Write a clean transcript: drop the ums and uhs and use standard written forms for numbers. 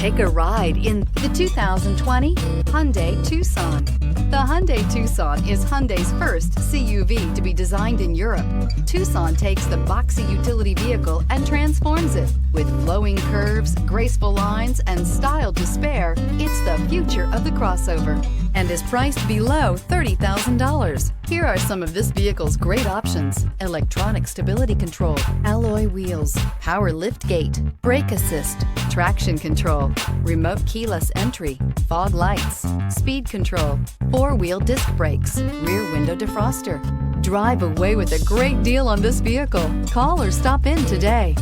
Take a ride in the 2020 Hyundai Tucson. The Hyundai Tucson is Hyundai's first CUV to be designed in Europe. Tucson takes the boxy utility vehicle and transforms it. With flowing curves, graceful lines, and style to spare, it's the future of the crossover and is priced below $30,000. Here are some of this vehicle's great options: electronic stability control, alloy wheels, power lift gate, brake assist, traction control, remote keyless entry, fog lights, speed control, four-wheel disc brakes, rear window defroster. Drive away with a great deal on this vehicle. Call or stop in today.